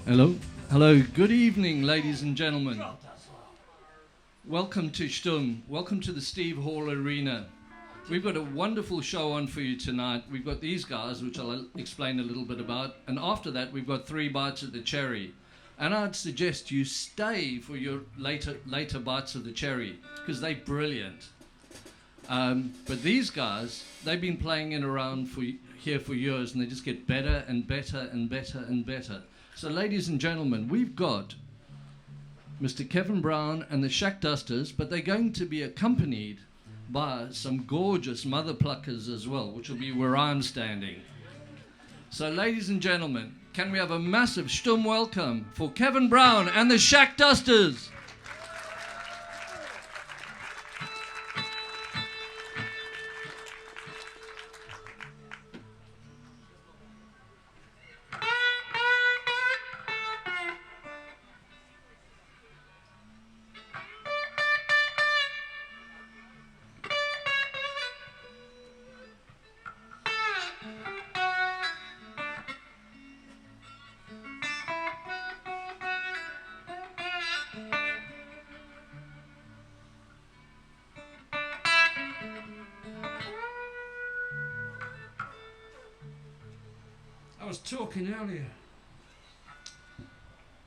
Hello. Hello. Good evening, ladies and gentlemen. Welcome to Schtumm. Welcome to the Steve Hall Arena. We've got a wonderful show on for you tonight. We've got these guys, which I'll explain a little bit about. And after that, we've got 3 bites of the cherry. And I'd suggest you stay for your later bites of the cherry, because they're brilliant. But these guys, they've been playing it around here for years, and they just get better and better and better and better. So, ladies and gentlemen, we've got Mr. Kevin Brown and the Shackdusters, but they're going to be accompanied by some gorgeous mother pluckers as well, which will be where I'm standing. So, ladies and gentlemen, can we have a massive Schtumm welcome for Kevin Brown and the Shackdusters? I was talking earlier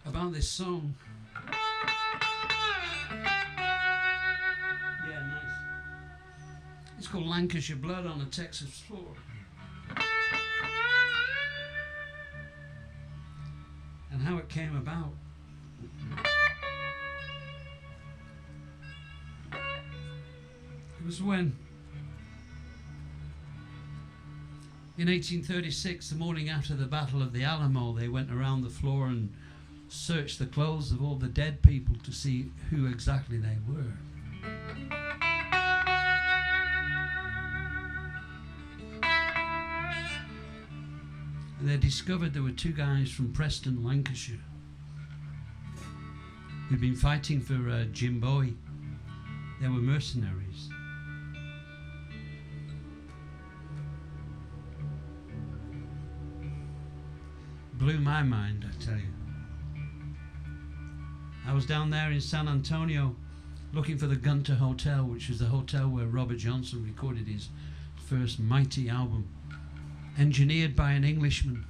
about this song. Yeah, nice. It's called Lancashire Blood on a Texas Floor. And how it came about. It was when, in 1836, the morning after the Battle of the Alamo, they went around the floor and searched the clothes of all the dead people to see who exactly they were. And they discovered there were 2 guys from Preston, Lancashire, who'd been fighting for Jim Bowie. They were mercenaries. Blew my mind, I tell you. I was down there in San Antonio looking for the Gunter Hotel, which was the hotel where Robert Johnson recorded his first mighty album, engineered by an Englishman.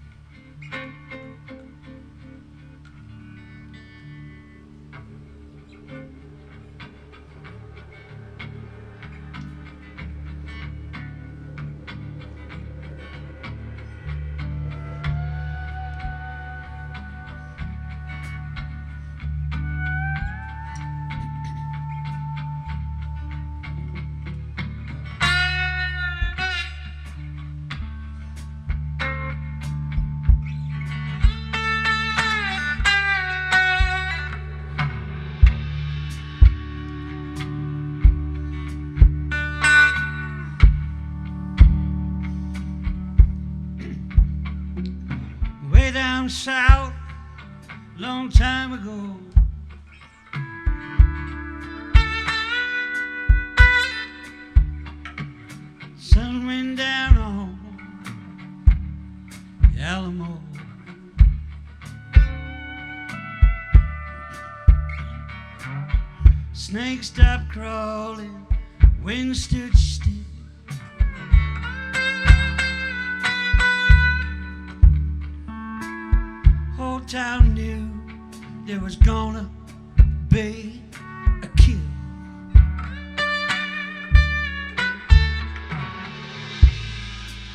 Down south, long time ago, sun went down on the Alamo. Snakes stopped crawling, wind stood still. Town knew there was gonna be a kill.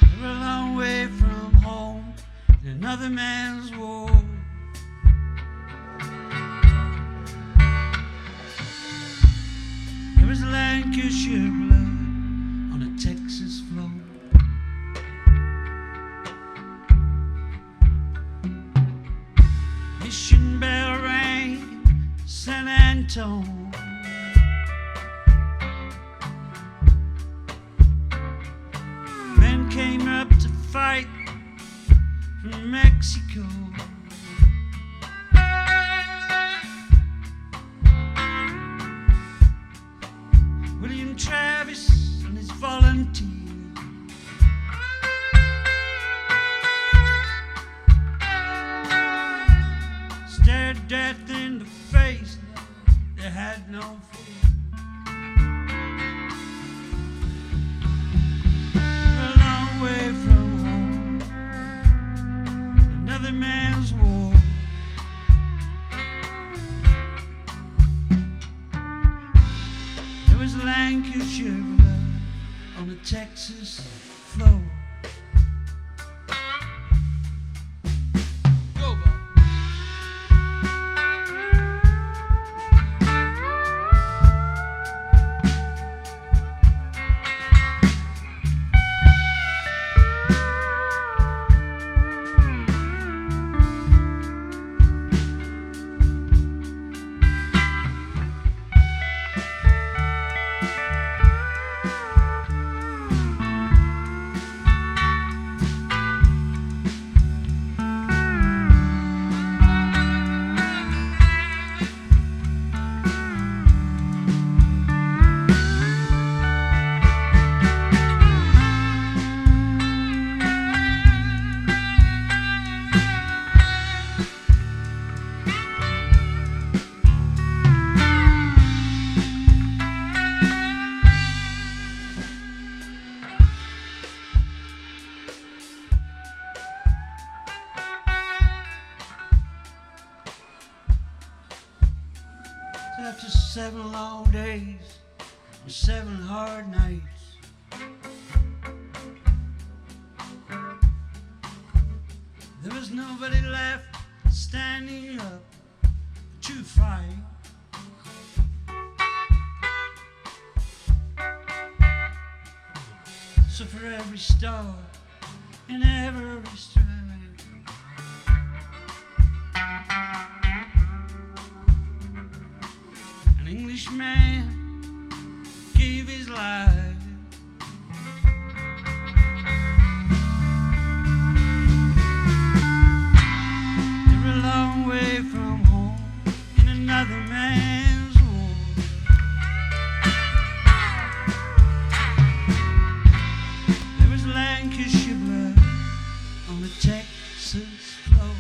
They were a long way from home in another man's war. There was Lancashire blood on a Texas floor. Mission bell rang, San Antone. Men came up to fight from Mexico. William Travis and his volunteers. Texas flow. Go, Bob. After 7 long days and 7 hard nights, there was nobody left standing up to fight. So for every star and every stride, an Englishman gave his life. They were a long way from home in another man's war. There was Lancashire blood on the Texas floor.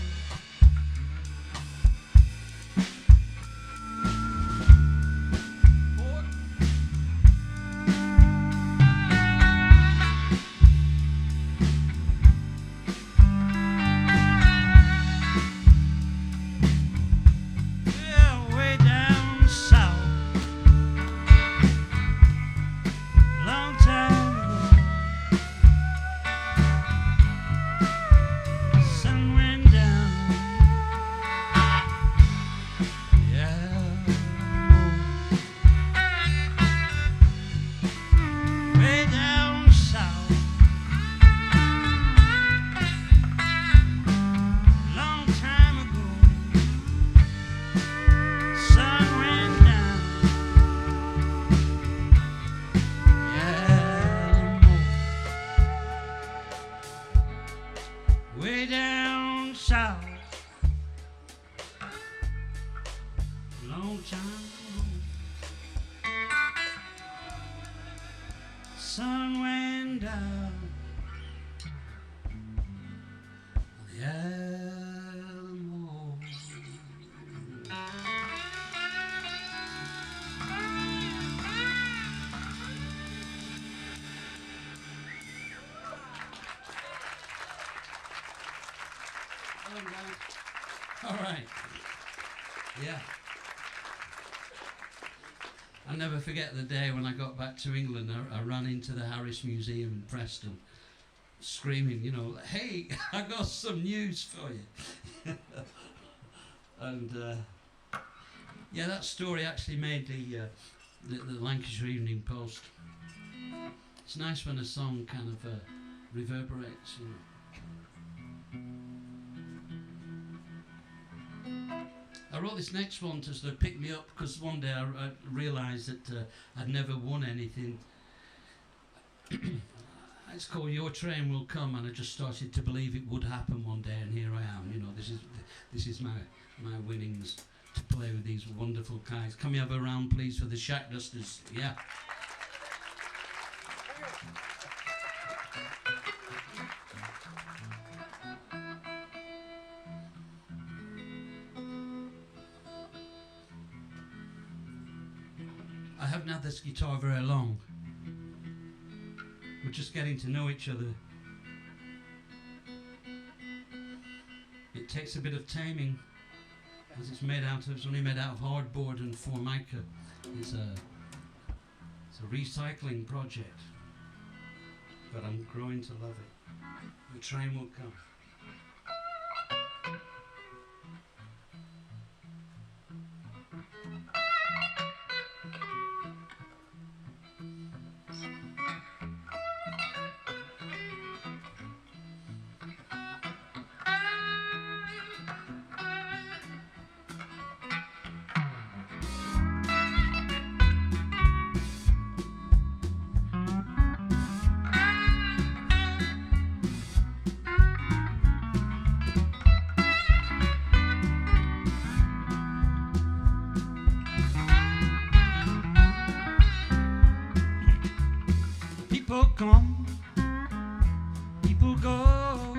Yeah, way down south, long time ago, sun went down. Yeah, way down south, long time ago, sun went down. Yeah, way down south, long time ago, sun went down. Yeah. All right. Yeah. I'll never forget the day when I got back to England. I ran into the Harris Museum in Preston, screaming, you know, "Hey, I got some news for you." And yeah, that story actually made the Lancashire Evening Post. It's nice when a song kind of reverberates, you know. I wrote this next one to sort of pick me up because one day I realised that I'd never won anything. It's called "Your Train Will Come," and I just started to believe it would happen one day, and here I am. You know, this is my winnings to play with these wonderful guys. Can we have a round, please, for the Shackdusters? Yeah. I haven't had this guitar very long. We're just getting to know each other. It takes a bit of taming, as it's only made out of hardboard and formica. It's a recycling project. but I'm growing to love it. The train will come. People come, people go,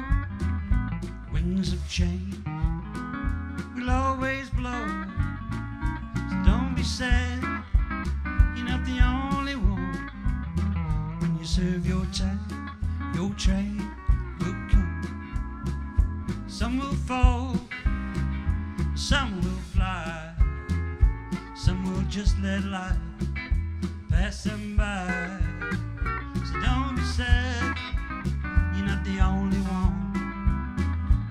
winds of change will always blow. So don't be sad, you're not the only one. When you serve your time, your train will come. Some will fall, some will fly, some will just let life pass them by. Don't be sad, you're not the only one.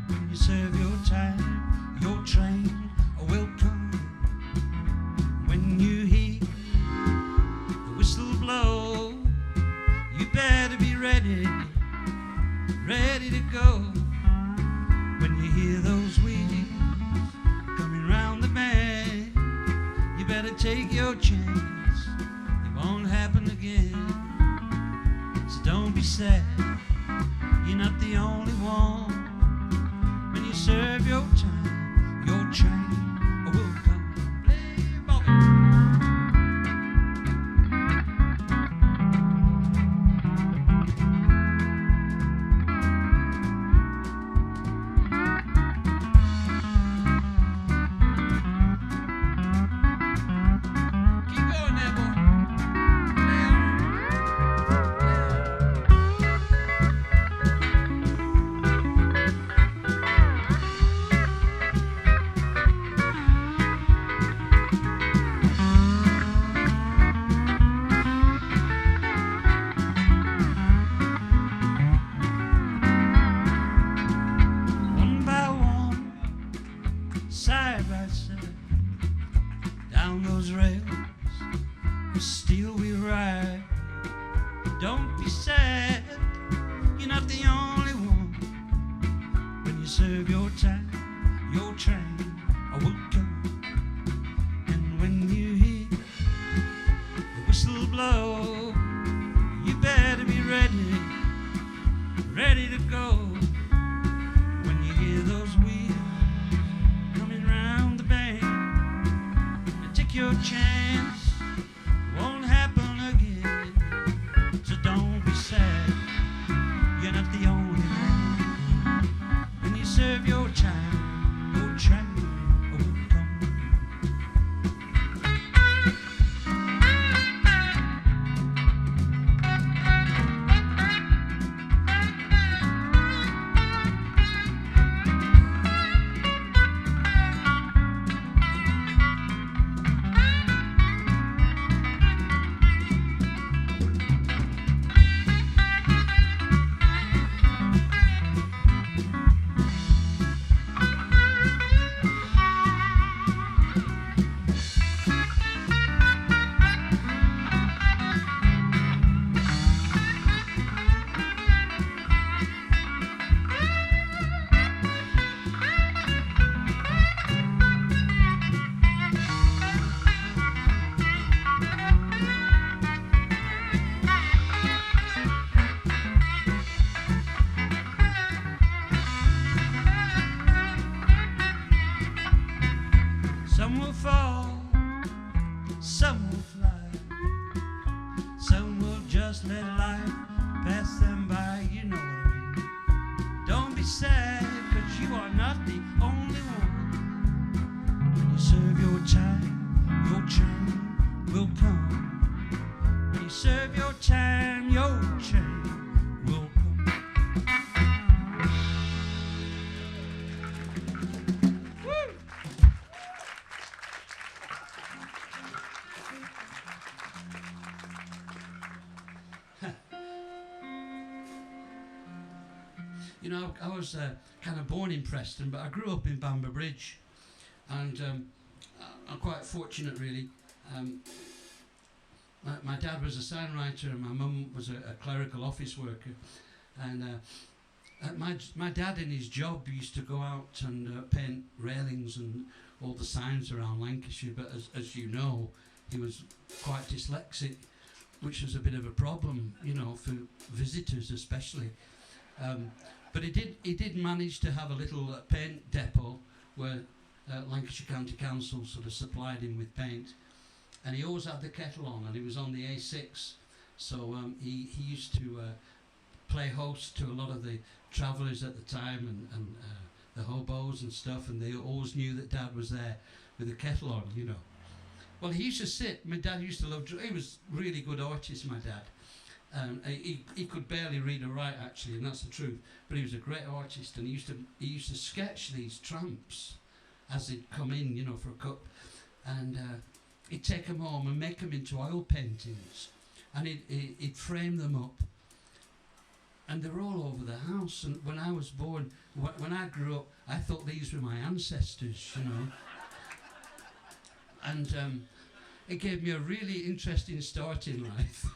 When you serve your time, your train will come. When you hear the whistle blow, you better be ready, ready to go. When you hear those wheels coming round the bend, you better take your chance, it won't happen again. Don't be sad, you're not the only one. When you serve your time, your train will come. Play Bobby. You know, I was kind of born in Preston, but I grew up in Bamber Bridge, and I'm quite fortunate, really. My dad was a sign writer, and my mum was a clerical office worker, and my dad in his job used to go out and paint railings and all the signs around Lancashire, but as you know, he was quite dyslexic, which was a bit of a problem, you know, for visitors especially. But he did manage to have a little paint depot where Lancashire County Council sort of supplied him with paint, and he always had the kettle on, and he was on the A6, so he used to play host to a lot of the travellers at the time and the hobos and stuff, and they always knew that Dad was there with the kettle on, you know. Well, he used to sit. My dad used to love. He was really good artist, my dad. He could barely read or write, actually, and that's the truth. But he was a great artist, and he used to sketch these tramps as they'd come in, you know, for a cup, and he'd take them home and make them into oil paintings, and he'd frame them up, and they were all over the house. And when I was born, when I grew up, I thought these were my ancestors, you know. And it gave me a really interesting start in life.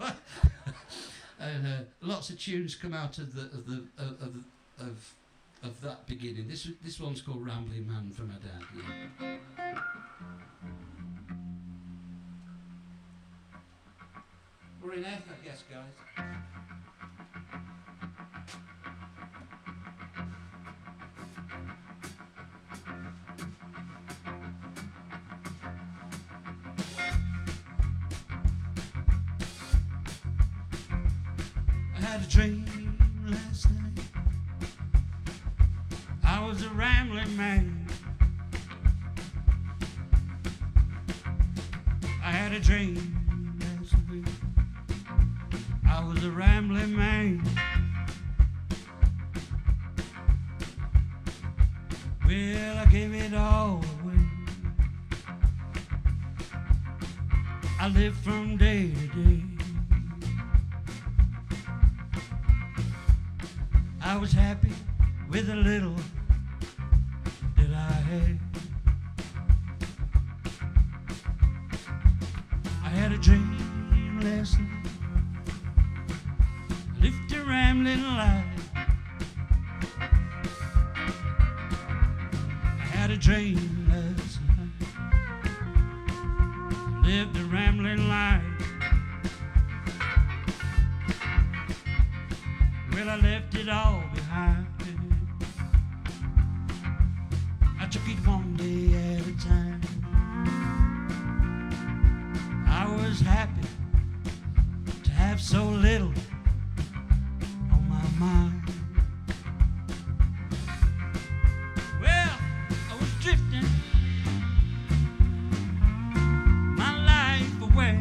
And lots of tunes come out of that beginning. This one's called Rambling Man for my dad. Yeah. We're in F, I guess, guys. I had a dream last night. I was a rambling man. I had a dream last night. I was a rambling man. Well, I gave it all away. I lived from day to day. I was happy with a little that I had. I had a dream last night. I lived a rambling life. I had a dream last night. Lived a rambling life. Well, I left it all behind. I took it one day at a time. I was happy to have so little on my mind. Well, I was drifting my life away.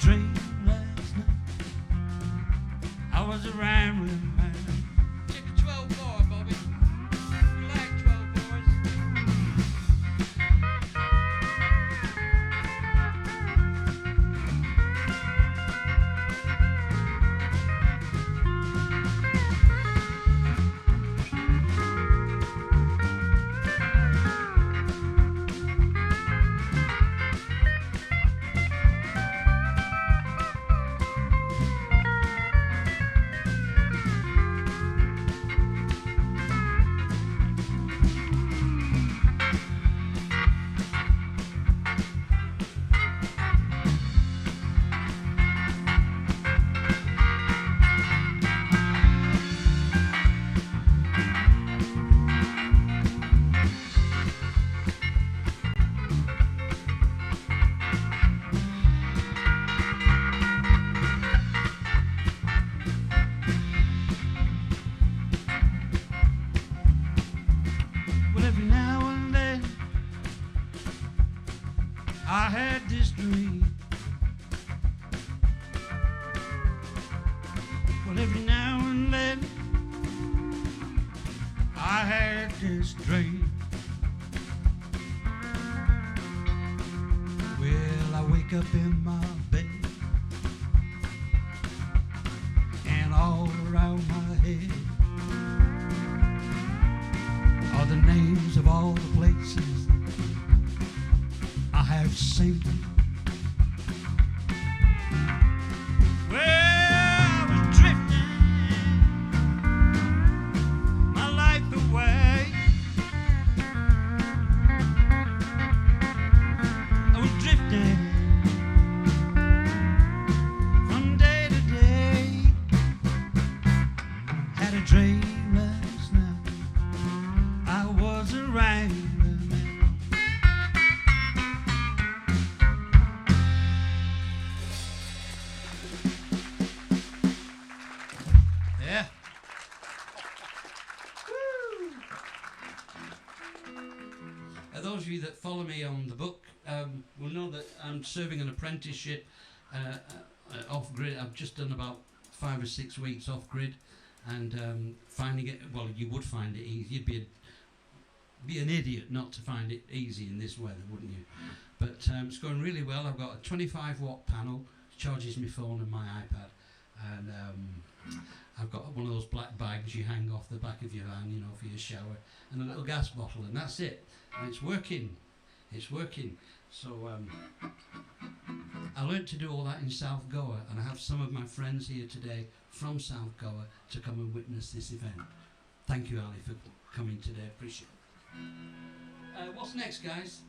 Dream last night. I was a rambling man. Take a 12-bar, Bobby. You like 12 boys? I had this dream. Well, every now and then I had this dream. wake up in my bed, and all around my head are the names of all the places I have seen. Well, I was drifting my life away. I was drifting from day to day. Had a dream last night I was a rain. Yeah. Those of you that follow me on the book will know that I'm serving an apprenticeship off grid. I've just done about 5 or 6 weeks off grid, and finding it, well, you would find it easy. You'd be an idiot not to find it easy in this weather, wouldn't you? But it's going really well. I've got a 25-watt panel, charges my phone and my iPad, and I've got one of those black bags you hang off the back of your van, you know, for your shower, and a little gas bottle, and that's it. And it's working. It's working. So I learnt to do all that in South Goa, and I have some of my friends here today from South Goa to come and witness this event. Thank you, Ali, for coming today. Appreciate it. What's next, guys?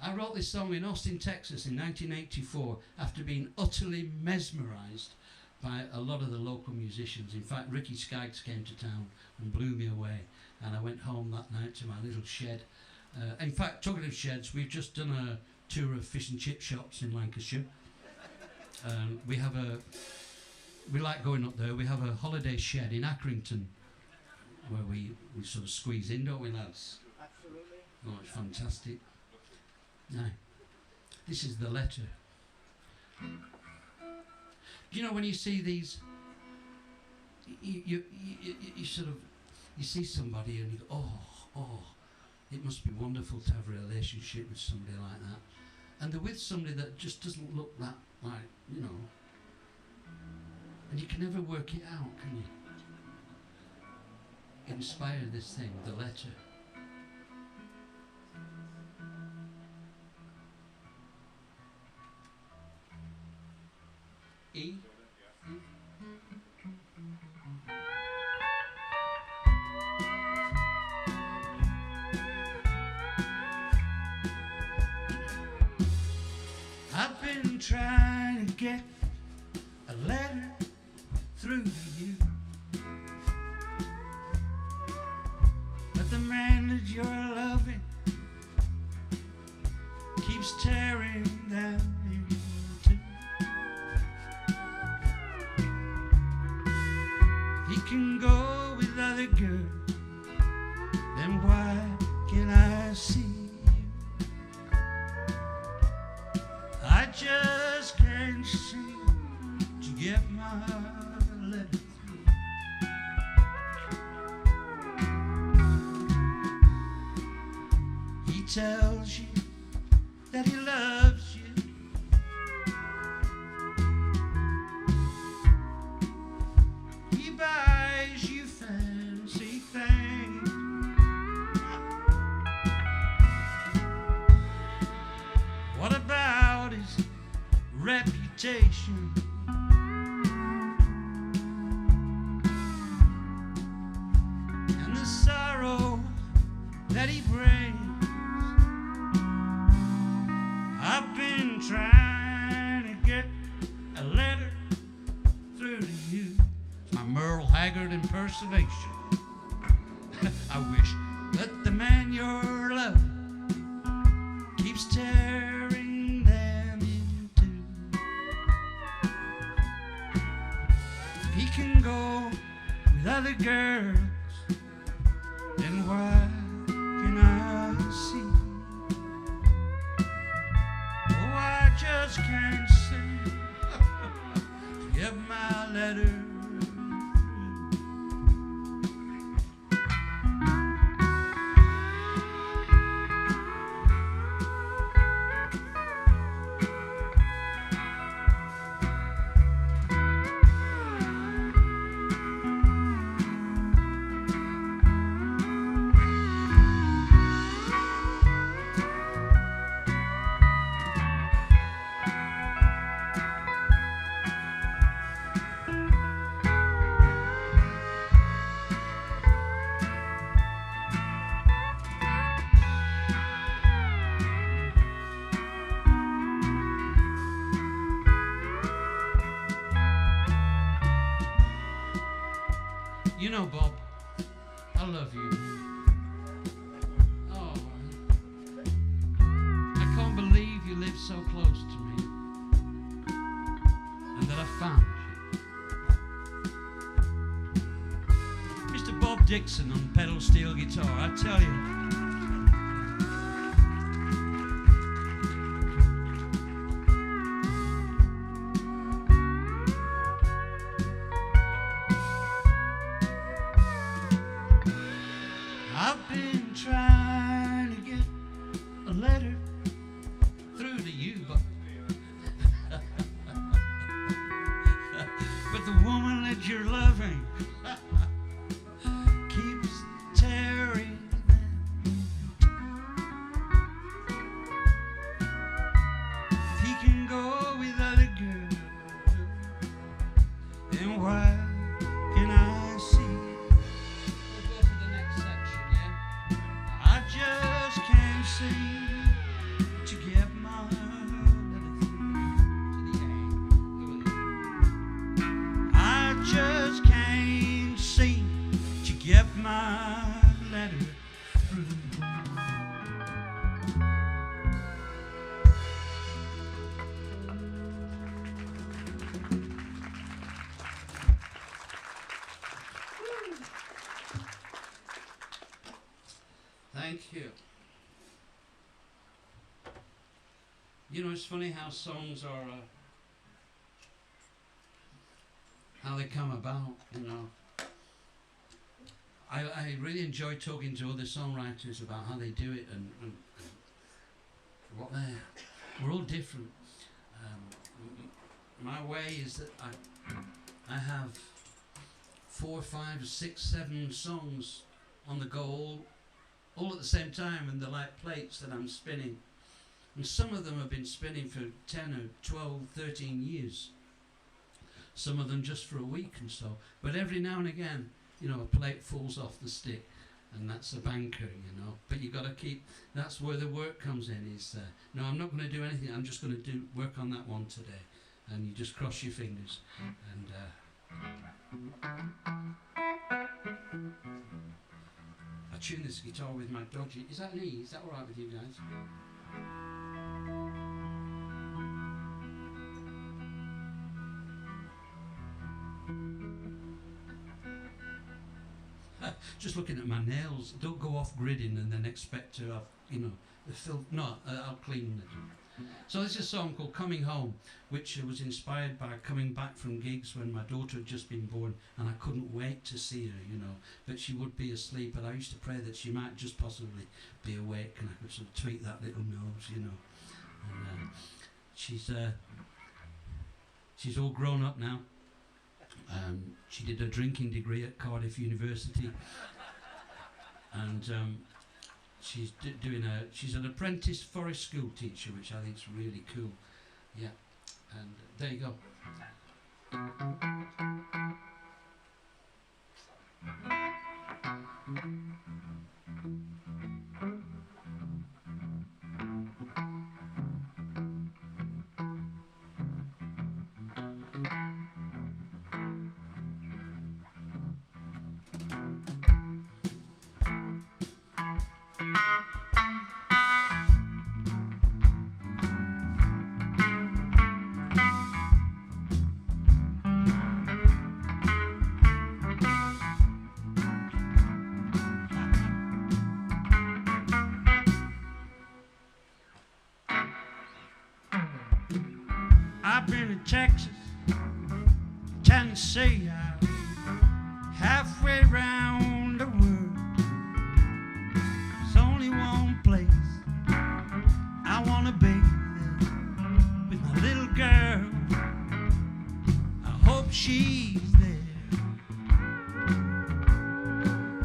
I wrote this song in Austin, Texas in 1984 after being utterly mesmerised by a lot of the local musicians. In fact, Ricky Skaggs came to town and blew me away, and I went home that night to my little shed. In fact, talking of sheds, we've just done a tour of fish and chip shops in Lancashire. We like going up there. We have a holiday shed in Accrington where we sort of squeeze in, don't we, lads? Absolutely. Oh, it's fantastic. Now, this is the letter. Do you know when you see these, you sort of, you see somebody and you go, oh, it must be wonderful to have a relationship with somebody like that. And they're with somebody that just doesn't look that like, you know, and you can never work it out, can you? Inspire this thing, the letter. E. I've been trying to get a letter through to you, but the man that you're loving keeps tearing down into. He can go with other girls, then why can't I see you? I just can't seem to get my letter through. He tells you that he loves you, he buys you fancy things. What about his reputation? And the sorrow that he brings? I've been trying to get a letter through to you. It's my Merle Haggard impersonation. I wish that the man you're loving keeps tearing them in two. If he can go with other girls, then why can I see? Oh, I just can't seem to get my letter. You know, Bob, I love you. Oh, I can't believe you live so close to me and that I found you. Mr. Bob Dixon on pedal steel guitar, I tell you. I've been trying to get a letter through to you, but the woman that you're loving keeps tearing them. If he can go with other girls, then why can I see? We'll go to the next section, yeah? I just can't seem to get my I just can't seem to get my letter through. Thank you. You know, it's funny how songs are, how they come about, you know. I really enjoy talking to other songwriters about how they do it and what we're all different. My way is that I have 4, 5, 6, 7 songs on the go all at the same time, and they're like plates that I'm spinning. And some of them have been spinning for 10 or 12, 13 years. Some of them just for a week and so. But every now and again, you know, a plate falls off the stick, and that's a banker, you know. But you got to keep. That's where the work comes in. Is no, I'm not going to do anything. I'm just going to do work on that one today, and you just cross your fingers. And I tune this guitar with my dodgy. Is that an E? Is that all right with you guys? Just looking at my nails. Don't go off gridding and then expect to have, you know, the filth. No, I'll clean it. So this is a song called Coming Home, which was inspired by coming back from gigs when my daughter had just been born, and I couldn't wait to see her, you know. But she would be asleep, and I used to pray that she might just possibly be awake, and I could sort of tweak that little nose, you know. And she's all grown up now. She did a drinking degree at Cardiff University, and she's she's an apprentice forest school teacher, which I think is really cool. Yeah, and there you go. I've been in Texas, Tennessee, halfway around the world. There's only one place I wanna be there with my little girl. I hope she's there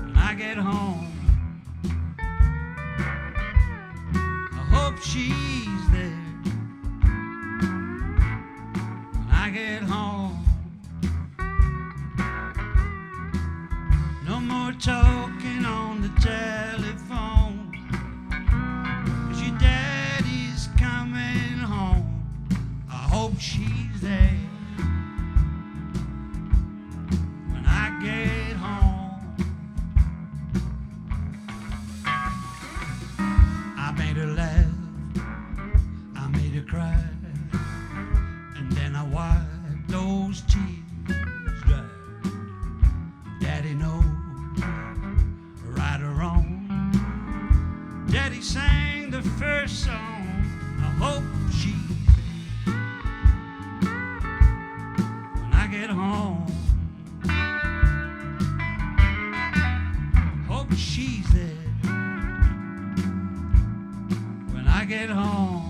when I get home. I hope she's there I get home. No more talking on the telephone, 'cause your daddy's coming home. I hope she's there when I get home. cry, and then I wipe those tears dry. Daddy knows right or wrong. Daddy sang the first song. I hope she's when I get home. Hope she's there when I get home.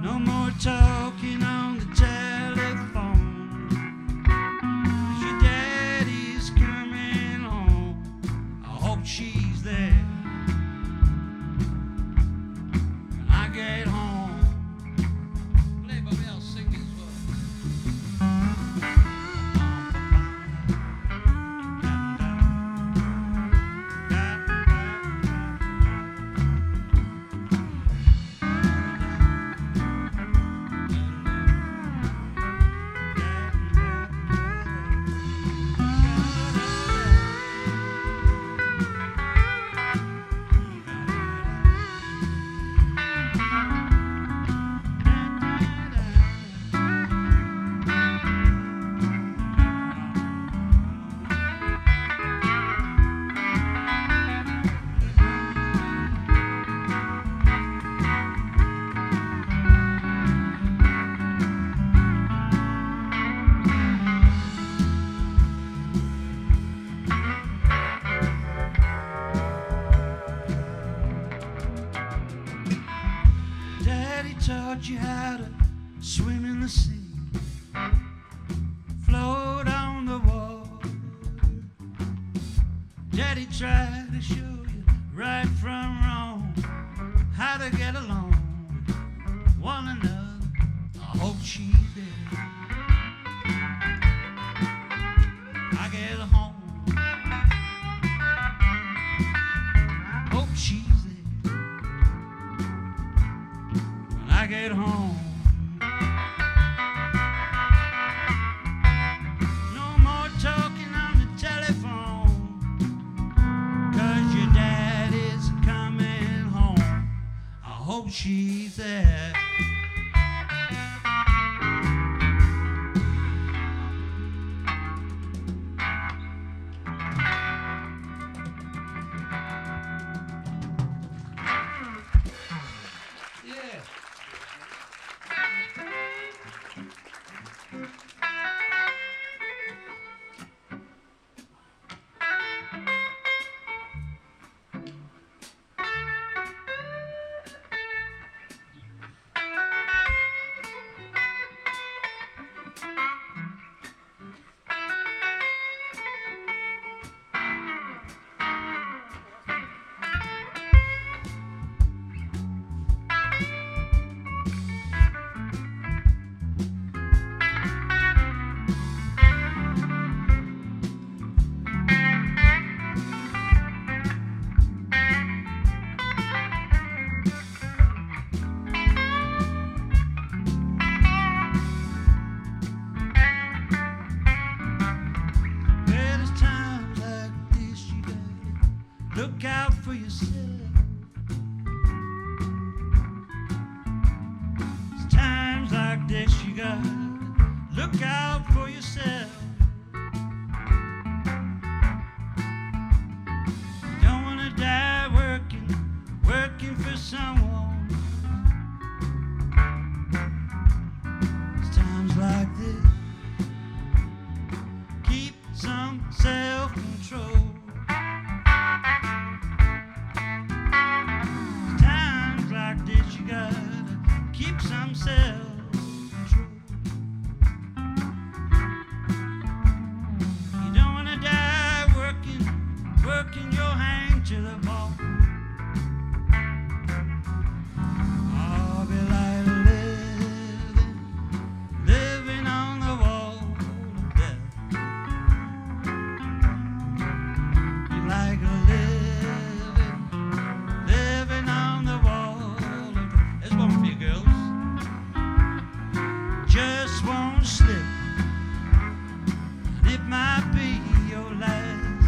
No more talking on the telephone, 'cause your daddy's coming home. I hope she's there when I get home. Play Bobby, I'll sing it as taught you how to swim in the sea, float on the water. Daddy tried to show you right from wrong, how to get along with one another. I hope she's there. I get home. Hope she's there when I get home. No more talking on the telephone, 'cause your daddy's coming home. I hope she's there. Yeah. Look out for yourself. It's times like this you gotta look out for yourself. You don't wanna die working for someone. It's times like this. Keep some self-control. You gotta keep some self-control. You don't wanna die working your hand to the bone. I'll be like living on the wall of death. You like living on the wall. There's one for you girls. Just won't slip, and it might be your last.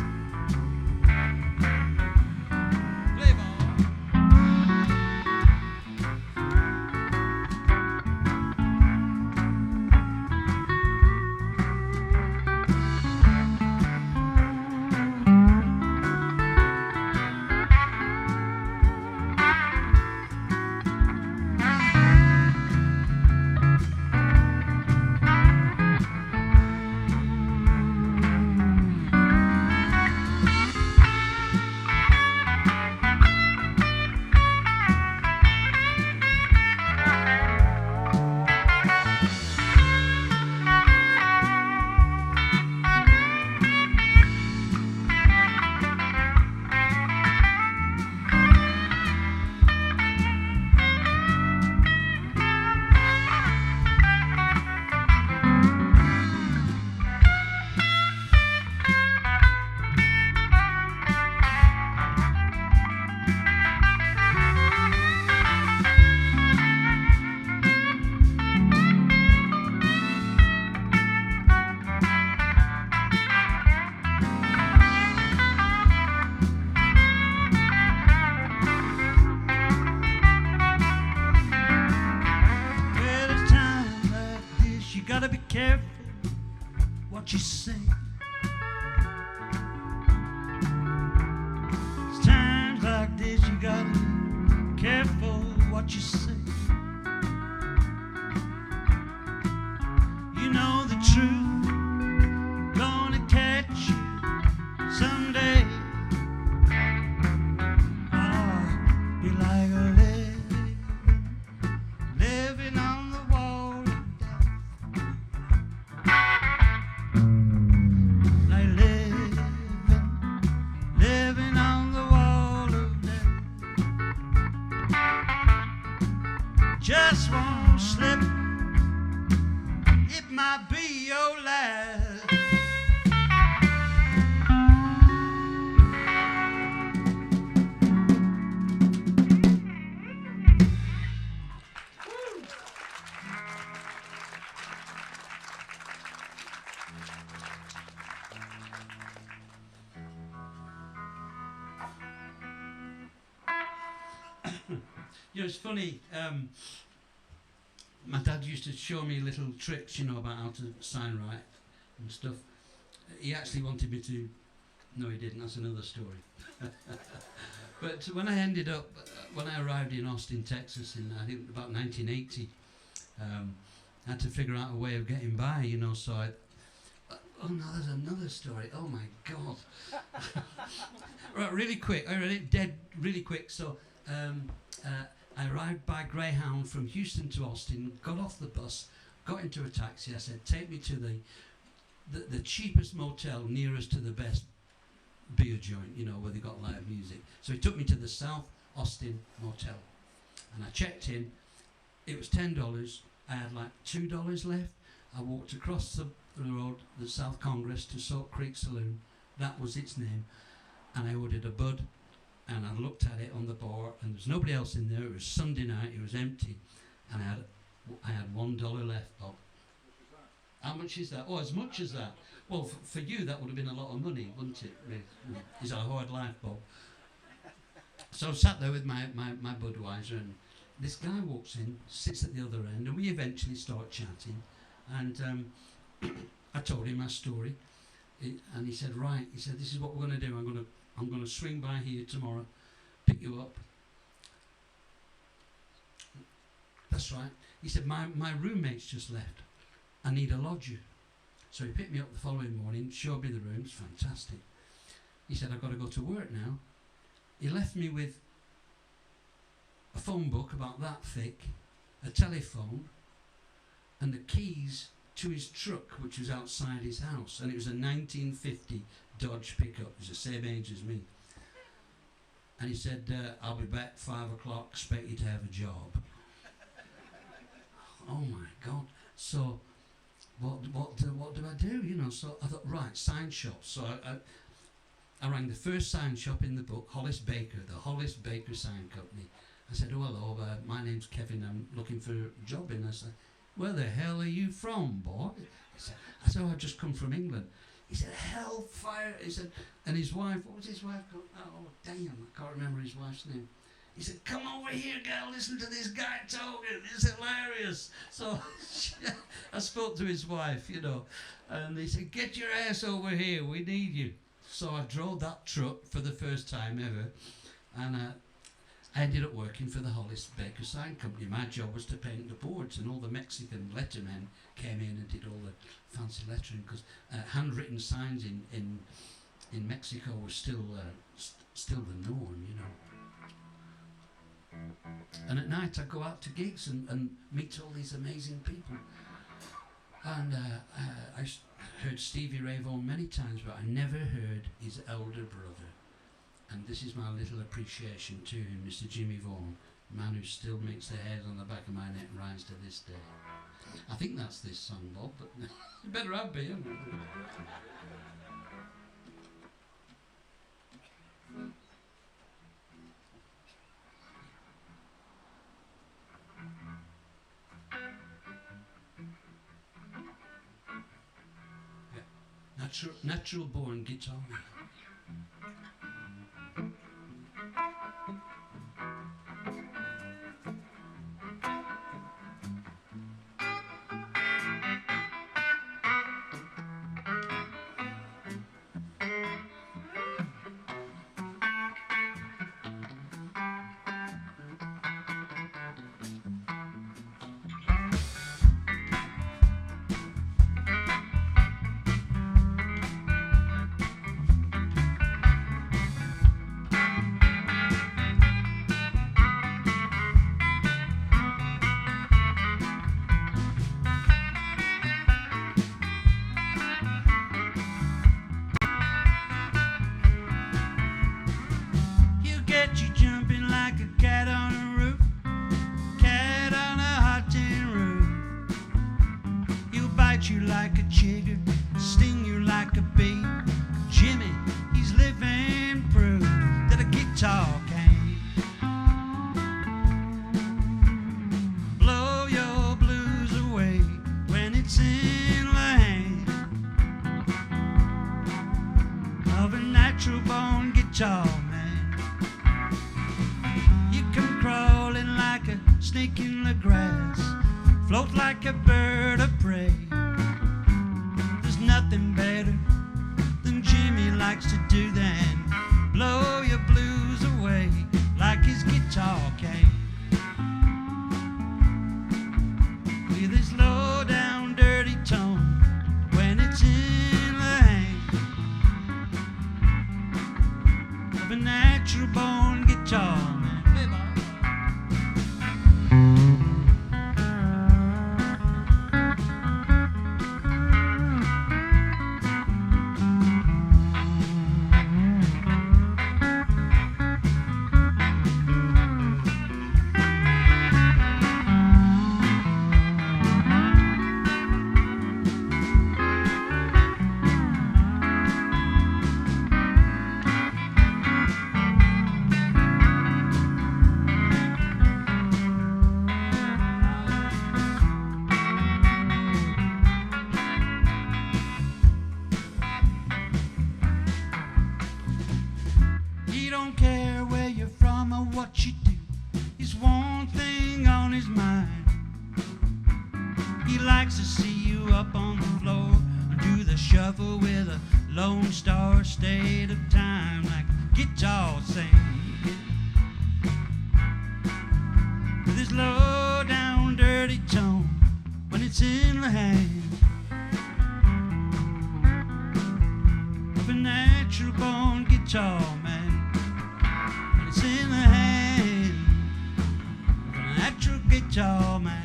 what you say. You know the truth, gonna catch you someday. Oh, you like a living on the wall of death. Like living on the wall of death. Just won't slip, it might be your last. You know, it's funny, my dad used to show me little tricks, you know, about how to sign right and stuff. He actually wanted me to, no he didn't, that's another story. But when I ended up, when I arrived in Austin, Texas in, I think, about 1980, I had to figure out a way of getting by, you know, so I, oh no, there's another story, oh my God. Right, really quick, I read it dead really quick, so I arrived by Greyhound from Houston to Austin, got off the bus, got into a taxi. I said, take me to the cheapest motel nearest to the best beer joint, you know, where they got live music. So he took me to the South Austin Motel. And I checked in. It was $10. I had like $2 left. I walked across the road, the South Congress, to Salt Creek Saloon. That was its name. And I ordered a Bud. And I looked at it on the bar, and there was nobody else in there. It was Sunday night, it was empty, and I had $1 left, Bob. How much is that? Oh, as much as that. Well, for you, that would have been a lot of money, wouldn't it? It's a hard life, Bob. So I sat there with my Budweiser, and this guy walks in, sits at the other end, and we eventually start chatting. And I told him my story, and he said, right, he said, this is what we're going to do. I'm going to swing by here tomorrow, pick you up. That's right. He said, my roommate's just left. I need a lodger. So he picked me up the following morning, showed me the room. It's fantastic. He said, I've got to go to work now. He left me with a phone book about that thick, a telephone, and the keys to his truck, which was outside his house. And it was a 1950 Dodge pickup. He was the same age as me. And he said, I'll be back 5 o'clock, expect you to have a job. Oh my God. So what do I do? You know, so I thought, right, sign shop. So I rang the first sign shop in the book, Hollis Baker, the Hollis Baker Sign Company. I said, oh, hello, my name's Kevin, I'm looking for a job. And I said, where the hell are you from, boy? I said, oh, I've just come from England. He said, hellfire. He said, and his wife, what was his wife called? Oh, damn, I can't remember his wife's name. He said, come over here, girl, listen to this guy talking. It's hilarious. So I spoke to his wife, you know, and he said, get your ass over here, we need you. So I drove that truck for the first time ever, and I ended up working for the Hollis Baker Sign Company. My job was to paint the boards, and all the Mexican lettermen came in and did all the fancy lettering, because handwritten signs in Mexico was still the norm, you know. And at night I'd go out to gigs and meet all these amazing people. And I heard Stevie Ray Vaughan many times, but I never heard his elder brother. And this is my little appreciation to him, Mr. Jimmy Vaughan, a man who still makes the hairs on the back of my neck rise to this day. I think that's this song, Bob, but you better have me, haven't you? Natural born guitar. snake in the grass, float like a bird of prey. There's nothing better than Jimmy likes to do than blow your blues away like his guitar can. With his low down dirty tone when it's in the hand of a natural born guitar man. He don't care where you're from or what you do. He's one thing on his mind. He likes to see you up on the floor and do the shuffle with a Lone Star State of Time like guitar singing. With his low down dirty tone when it's in the hand of a natural born guitar man. When it's in the hand of a natural guitar man.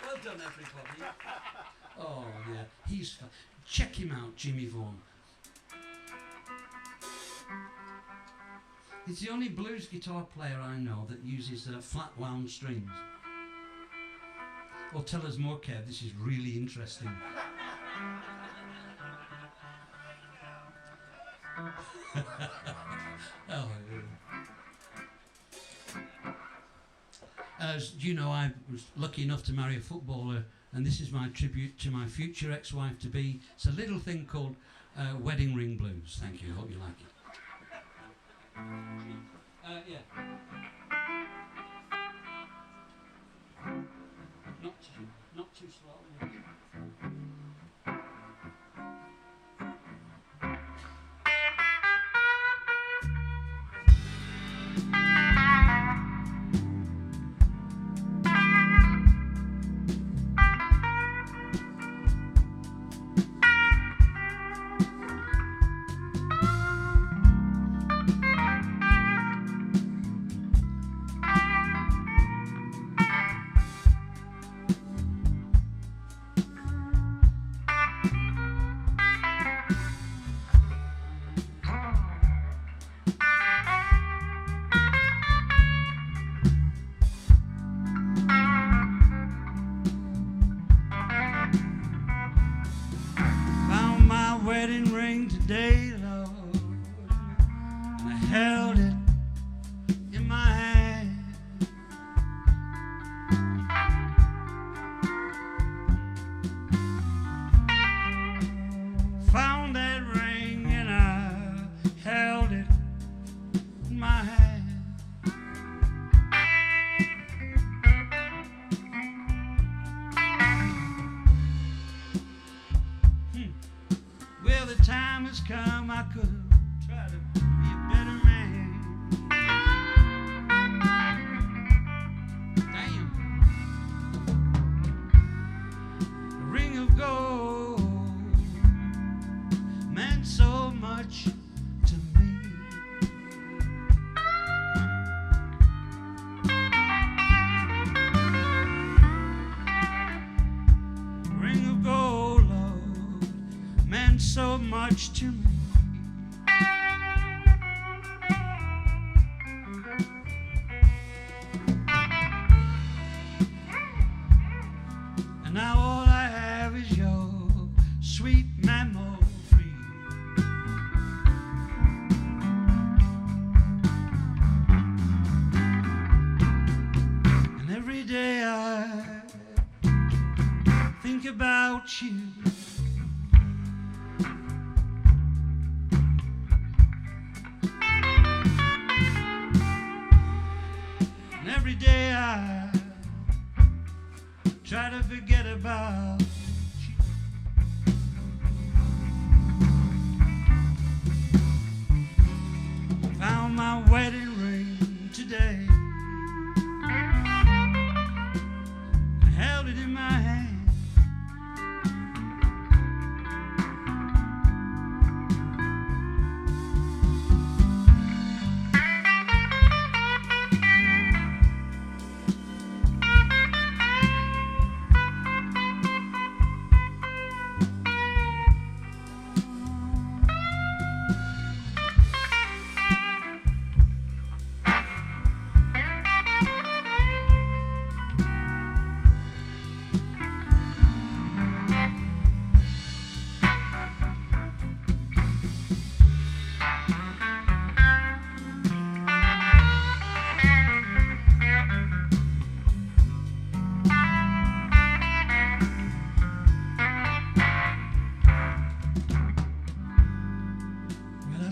Well done, everybody. Oh, yeah, he's fun. Check him out, Jimmy Vaughan. He's the only blues guitar player I know that uses flat wound strings. Well, tell us more, Kev, this is really interesting. Oh, as you know, I was lucky enough to marry a footballer, and this is my tribute to my future ex-wife-to-be. It's a little thing called Wedding Ring Blues. Thank you, hope you like it. Yeah. Not too slow. Wedding ring today, Lord, and I held it in my hand. Found that ring and I held it in my hand. Well, the time has come, I could have tried to be a better man. Damn. A ring of gold meant so much to me. A ring of gold, Lord, meant so much to me. And now all I have is your sweet memory. And every day I think about you. And every day I try to forget about you. Found my wedding ring today. I held it in my hand.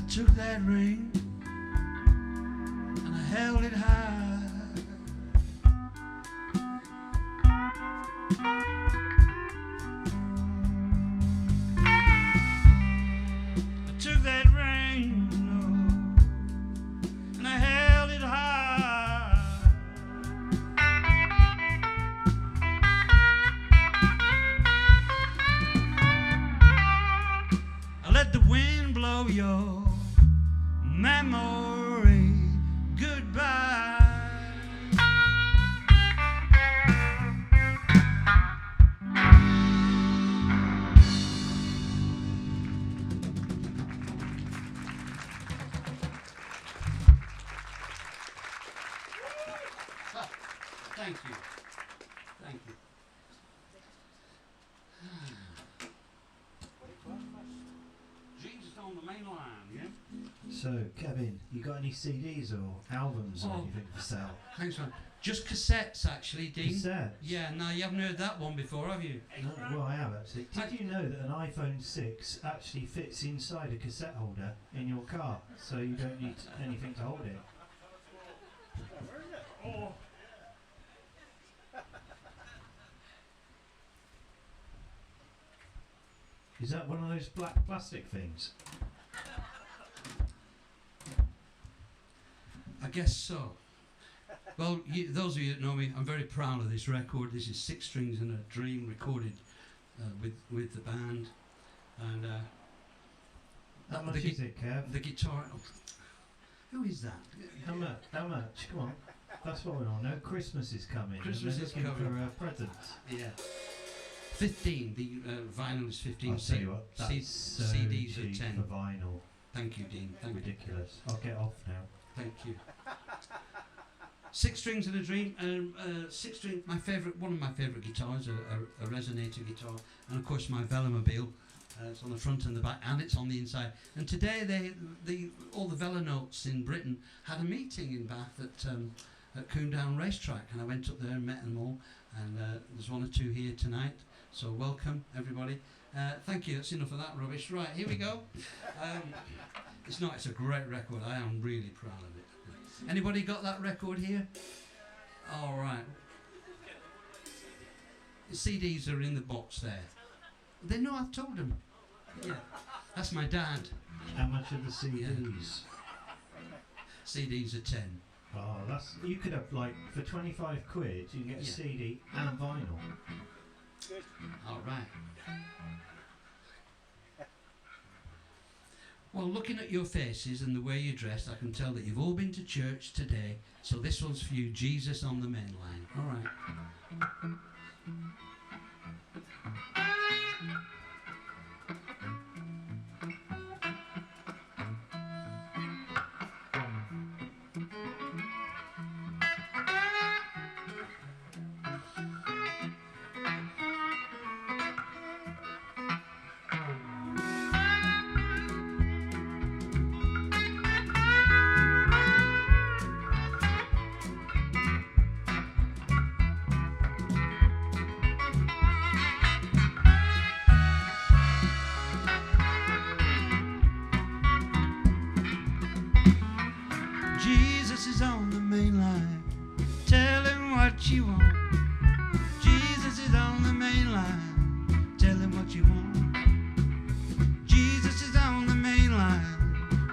Took that ring and I held it high. I took that ring, and I held it high. I let the wind blow your memory goodbye. Thank you. Thank you. Jesus on the main line, yeah? So, Kevin, you got any CDs or albums or anything for sale? Thanks, man. Just cassettes, actually, Dean. Cassettes? Yeah, no, you haven't heard that one before, have you? No, well, I have actually. Did you know that an iPhone 6 actually fits inside a cassette holder in your car, so you don't need anything to hold it? Is that one of those black plastic things? I guess so. Well, those of you that know me, I'm very proud of this record. This is 6 Strings and a Dream, recorded with the band. And How much is it, Kev? the guitar. Oh, who is that? How much? How much? Come on. That's what we all know. Christmas is coming. Christmas and is they're looking coming. for presents. Yeah. 15. The vinyl is 15. I'll tell you what, that's so CDs are cheap 10. for vinyl. Thank you, Dean. Thank you. Ridiculous. I'll get off now. Thank you. 6 Strings and a Dream. 6 string. One of my favourite guitars, a resonator guitar, and of course my Velomobile. It's on the front and the back, and it's on the inside. And today, all the Velonotes in Britain had a meeting in Bath at Coombe Racetrack, and I went up there and met them all. And there's 1 or 2 here tonight. So welcome everybody. Thank you. That's enough of that rubbish. Right, here we go. It's a great record. I am really proud of it. Anybody got that record here? All right. The CDs are in the box there. They know I've told them. Yeah, that's my dad. How much are the CDs? CDs are 10. Oh, you could have, like, for 25 quid, you can get a CD and vinyl. All right. Well, looking at your faces and the way you're dressed, I can tell that you've all been to church today. So this one's for you, Jesus on the Main Line. All right. what you want. Jesus is on the main line. Tell him what you want. Jesus is on the main line.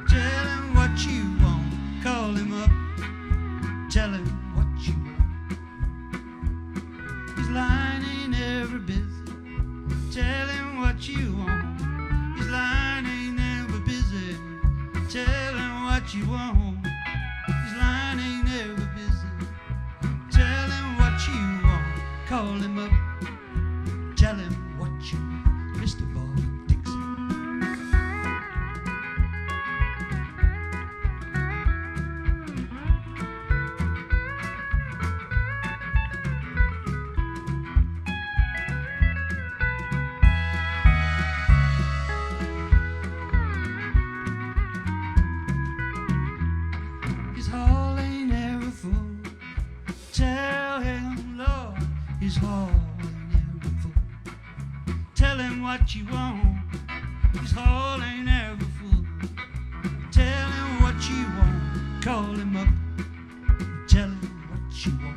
Tell him what you want. Call him up. Tell him what you want. His line ain't ever busy. Tell him what you want. His line ain't never busy. Tell him what you want. His line ain't never busy. Tell him what you want. Call him up. Tell him what you want. Mr. Bob Dixon. His hall ain't ever full. Tell him, Lord, his hall ain't ever full. Tell him what you want. His hall ain't ever full. Tell him what you want. Call him up. Tell him what you want.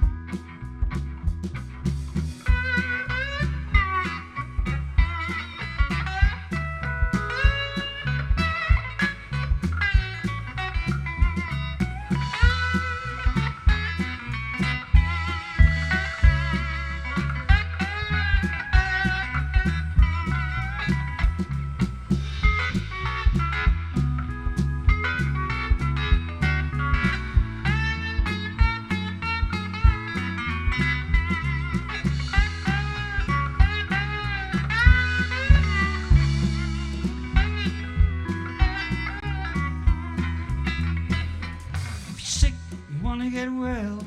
Get well,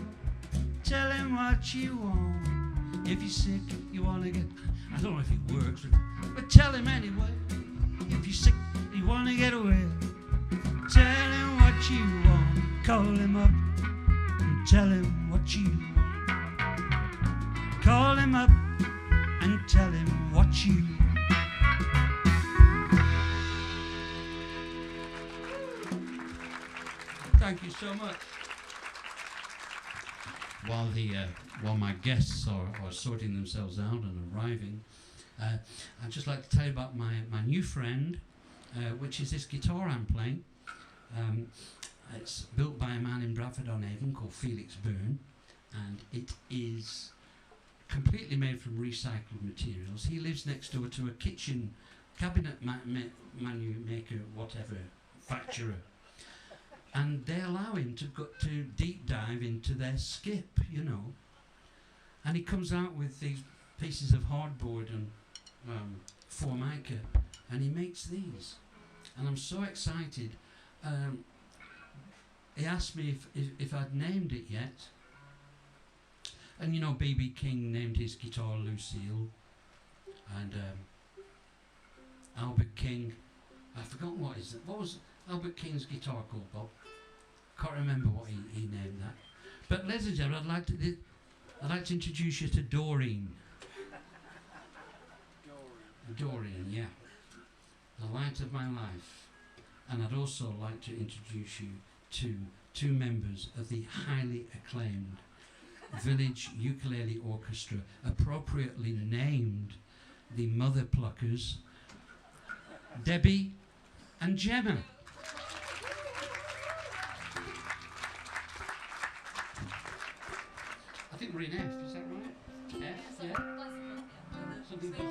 tell him what you want. If you're sick, you want to get, I don't know if it works, but tell him anyway. If you're sick, you want to get well, tell him what you want. Call him up and tell him what you want. Call him up and tell him what you want. Thank you so much. While my guests are sorting themselves out and arriving, I'd just like to tell you about my new friend, which is this guitar I'm playing. It's built by a man in Bradford-on-Avon called Felix Byrne, and it is completely made from recycled materials. He lives next door to a kitchen cabinet maker, whatever, facturer. And they allow him to go to deep dive into their skip, you know. And he comes out with these pieces of hardboard and formica, and he makes these. And I'm so excited. He asked me if I'd named it yet. And you know, B.B. King named his guitar Lucille. And Albert King, I've forgotten what was Albert King's guitar called, Bob? Can't remember what he named that. But ladies and gentlemen, I'd like to introduce you to Doreen. Doreen, yeah. The light of my life. And I'd also like to introduce you to two members of the highly acclaimed Village Ukulele Orchestra, appropriately named the Mother Pluckers, Debbie and Gemma. I think we're in F, is that right? F, yeah? Something does it.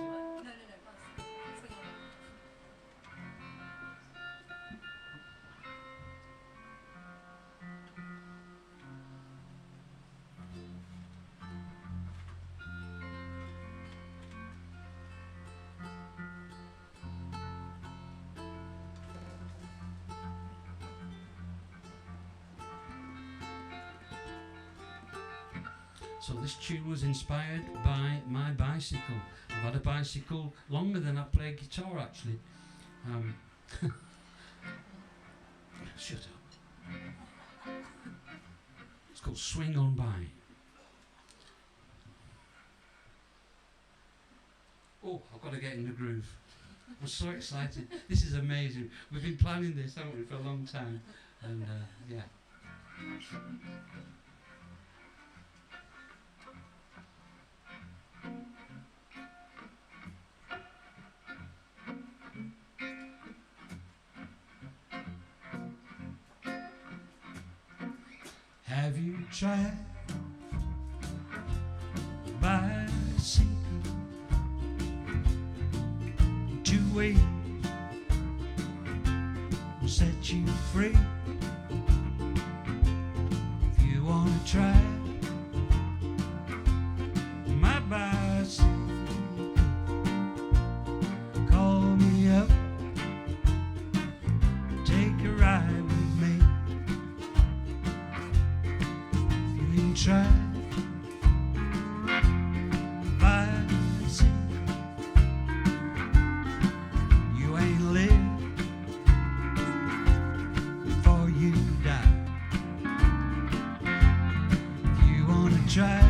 So this tune was inspired by my bicycle. I've had a bicycle longer than I play guitar, actually. Shut up. It's called Swing On By. Oh, I've got to get in the groove. I'm so excited. This is amazing. We've been planning this, haven't we, for a long time. And, yeah. travel bicycle two ways will set you free. If you wanna try my bicycle, call me up, take a ride with me. If you can try bicycle, you ain't lived before you die. If you wanna try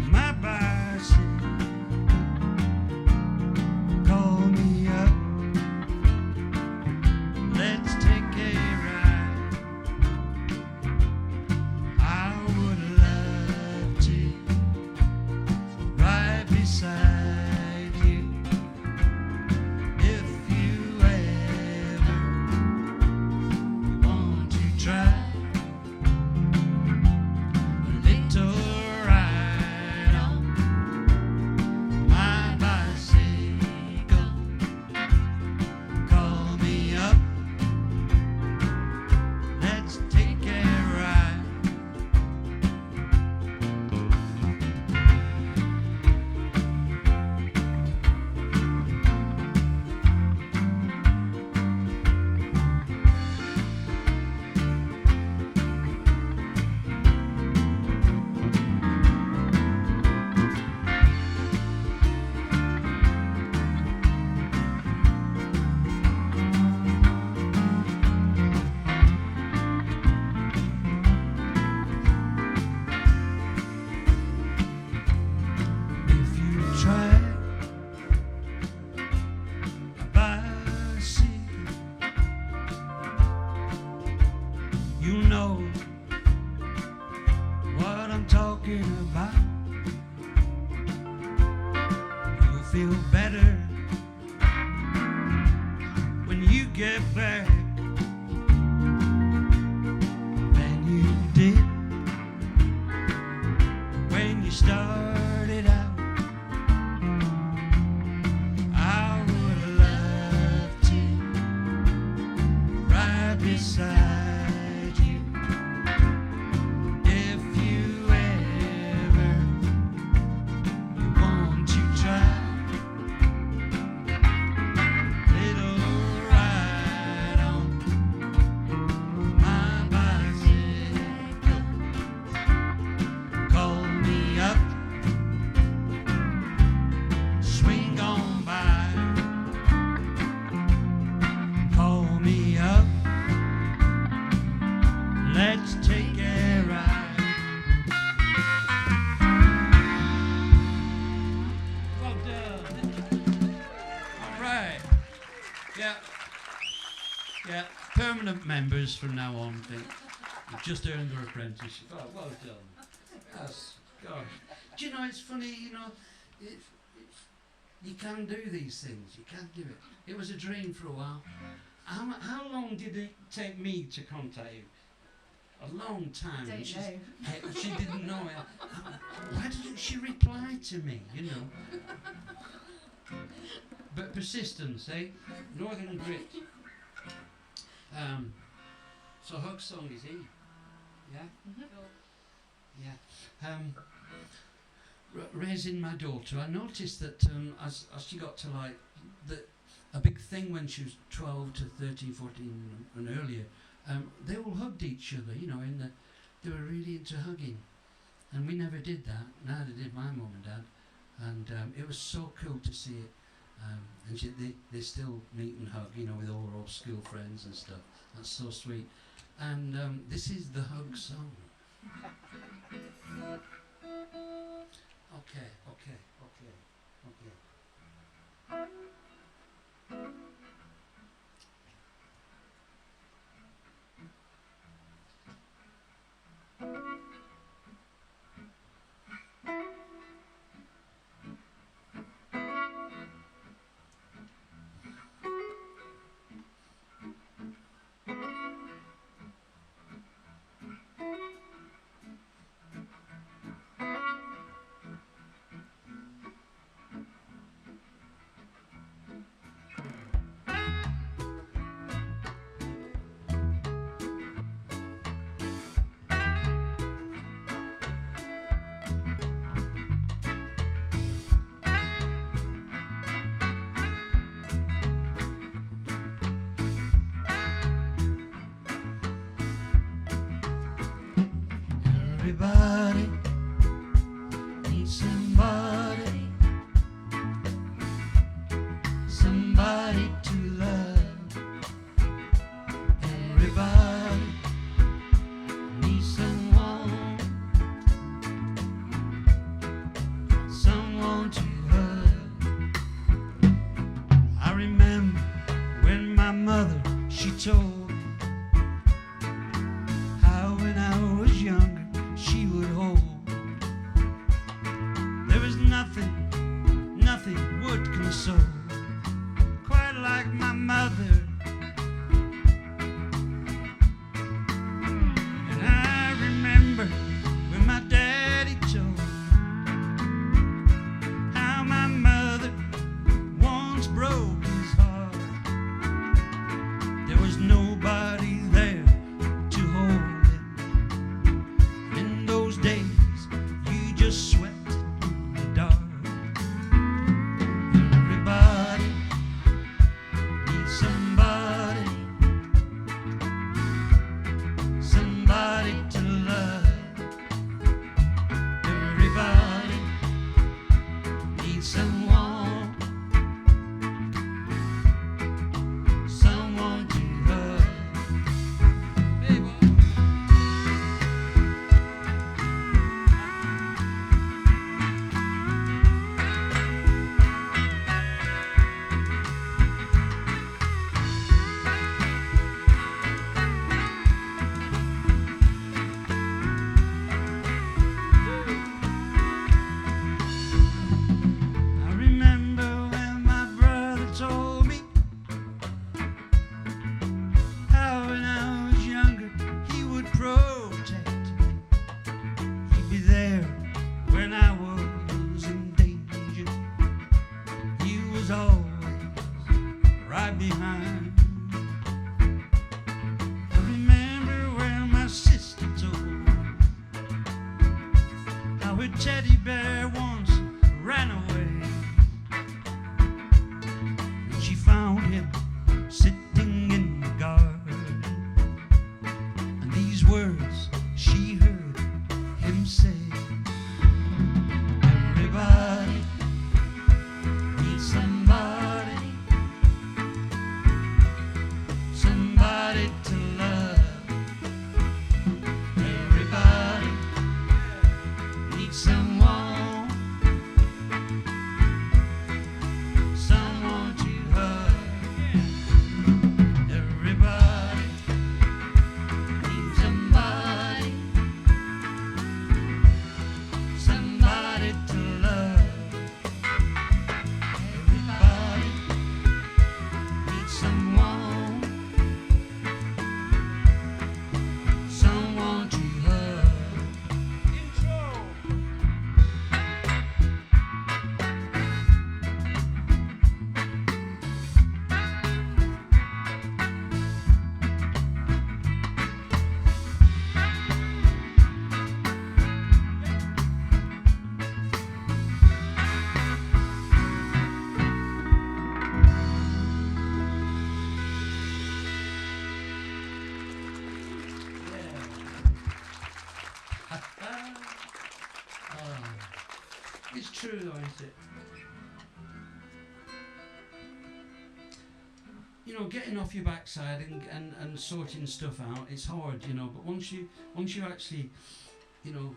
my bicycle, call me up, let's take a ride. I would love to ride beside you if you ever want to try a little ride on my bicycle. Call me up, let's take a ride. If you try a bicycle, you know what I'm talking about. You'll feel better when you get back than you did when you started out. I would love to ride beside you if you ever want to try little ride on my bicycle. Call me up, swing on by. Call me up, let's take a ride. Well done. All right. Yeah. Yeah. Permanent members from now on, I think. You've just earned their apprenticeship. Oh, well done. Yes. Gosh. Do you know, it's funny, you know, you can do these things. You can do it. It was a dream for a while. How long did it take me to contact you? A long time. Don't She's- know. She didn't know it. Why didn't she reply to me, you know? But persistence, eh? Northern grit. So Hug Song is E. Yeah? Yeah. Raising my daughter, I noticed that as she got to like a big thing when she was 12 to 13, 14 and earlier, they all hugged each other, you know, they were really into hugging. And we never did that, neither did my mum and dad. And it was so cool to see it. And they still meet and hug, you know, with all our old school friends and stuff. That's so sweet. And this is the Hug Song. Okay. Everybody needs somebody, somebody to love. Everybody needs someone, someone to hug. I remember when my mother, she told me how when I was younger she would hold. There was nothing would console quite like my mother. And I remember when my daddy told me how my mother once broke his heart. There was nobody there to hold him. In those days, you just swept in the dark. Everybody needs somebody, somebody to love. Everybody needs someone, someone to hug. Hey, boy. I remember when my brother told me how when I was younger he would protect me. He'd be there when I was in danger. He was always right behind. I remember when my sister told me how her teddy bear once ran away, and she found him sitting in the garden, and these words she heard him say. Everybody needs somebody, somebody to love. Everybody needs someone, someone to hug. Everybody needs somebody, somebody to love. Everybody needs someone, someone to hug. Intro. It's true though, isn't it? You know, getting off your backside and sorting stuff out, it's hard, you know, but once you actually, you know,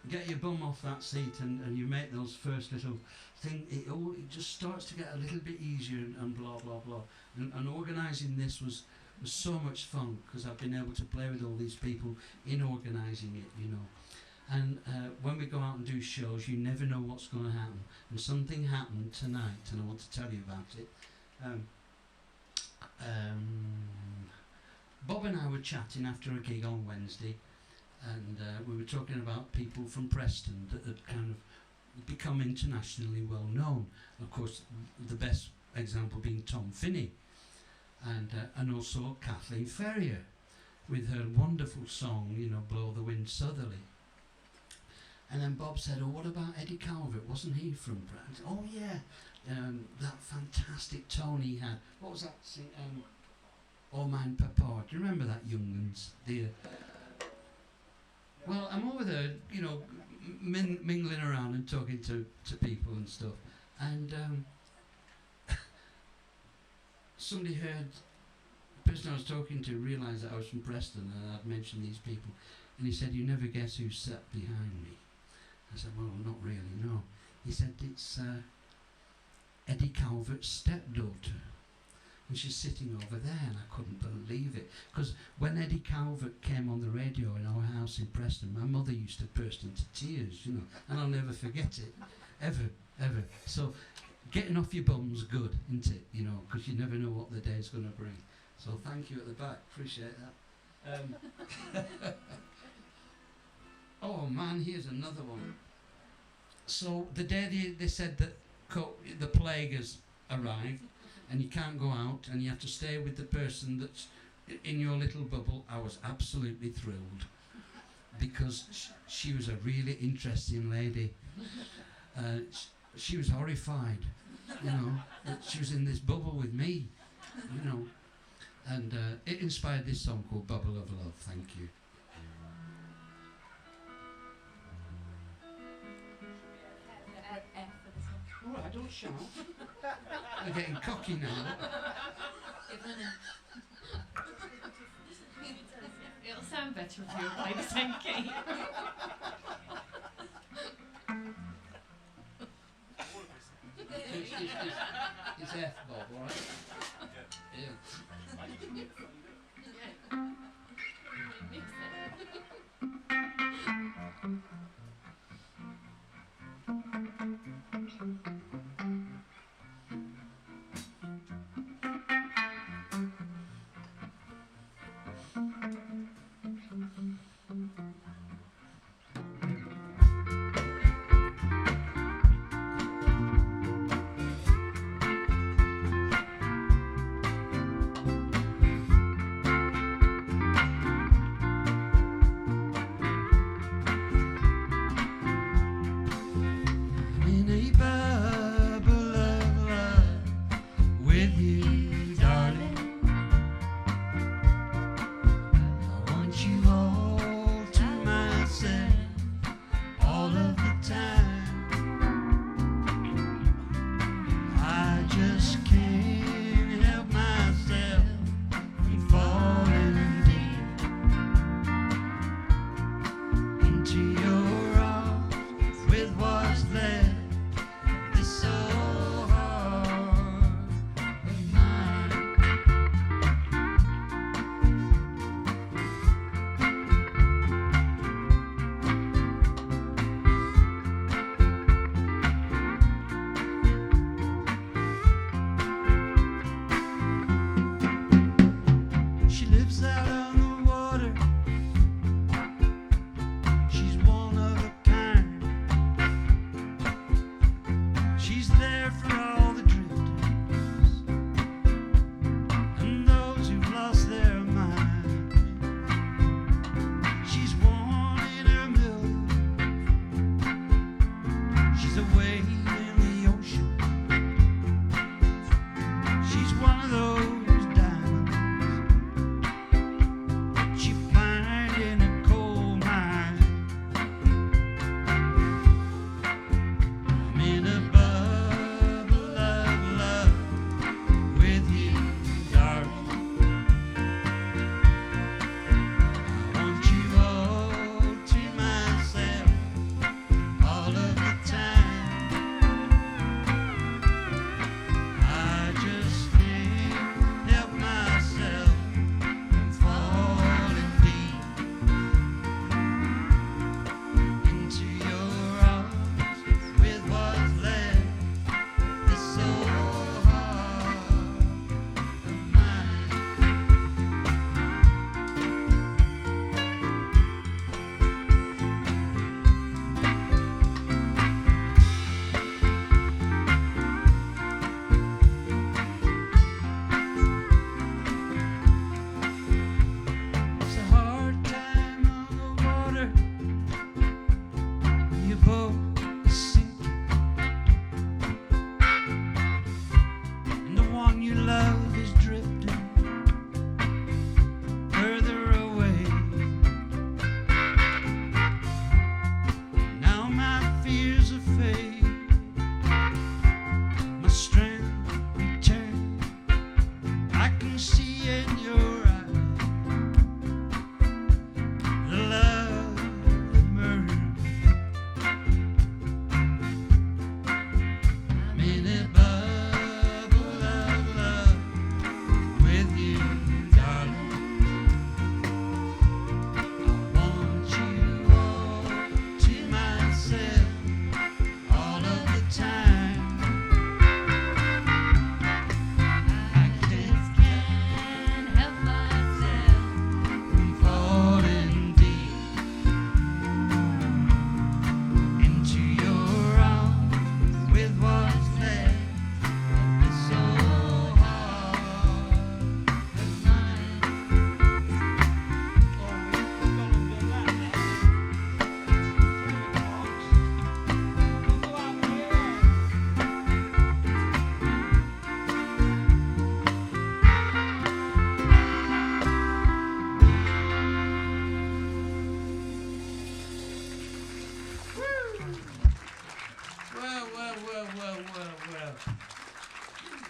get your bum off that seat and you make those first little thing, it just starts to get a little bit easier and blah blah blah. And organising this was so much fun because I've been able to play with all these people in organising it, you know. And when we go out and do shows, you never know what's going to happen. And something happened tonight, and I want to tell you about it. Bob and I were chatting after a gig on Wednesday, and we were talking about people from Preston that had kind of become internationally well known. Of course, the best example being Tom Finney, and also Kathleen Ferrier with her wonderful song, you know, Blow the Wind Southerly. And then Bob said, oh, what about Eddie Calvert? Wasn't he from Preston? Oh, yeah, that fantastic tone he had. What was that? Oh, Mine Papa. Do you remember that, young'uns? Well, I'm over there, you know, mingling around and talking to people and stuff. And somebody heard, the person I was talking to realised that I was from Preston and I'd mentioned these people. And he said, "You never guess who sat behind me?" I said, "Well, not really, no." He said, "It's Eddie Calvert's stepdaughter. And she's sitting over there," and I couldn't believe it. Because when Eddie Calvert came on the radio in our house in Preston, my mother used to burst into tears, you know, and I'll never forget it, ever, ever. So getting off your bum's good, isn't it, you know, because you never know what the day's going to bring. So thank you at the back, appreciate that. Oh man, here's another one. So the day they said that the plague has arrived, and you can't go out and you have to stay with the person that's in your little bubble, I was absolutely thrilled because she was a really interesting lady. She was horrified, you know, that she was in this bubble with me, you know, and it inspired this song called Bubble of Love. Thank you. All right, don't shout. I'm getting cocky now. It'll sound better if you play the same key. It's F, Bob, all right? Yeah.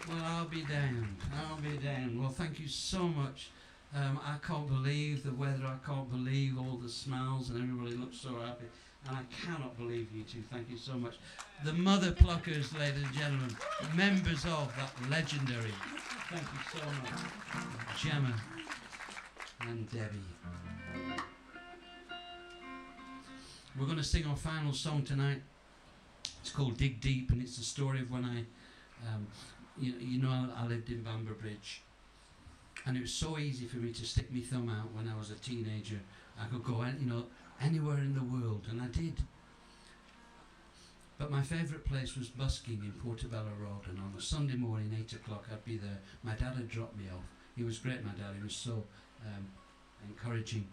Well, I'll be damned. I'll be damned. Well, thank you so much. I can't believe the weather. I can't believe all the smiles and everybody looks so happy. And I cannot believe you two. Thank you so much. The Mother Pluckers, ladies and gentlemen, members of that legendary. Thank you so much. Gemma and Debbie. We're going to sing our final song tonight. It's called Dig Deep, and it's the story of when I lived in Bamber Bridge, and it was so easy for me to stick my thumb out when I was a teenager. I could go, anywhere in the world, and I did. But my favourite place was busking in Portobello Road, and on a Sunday morning, 8 o'clock, I'd be there. My dad had dropped me off. He was great, my dad. He was so encouraging.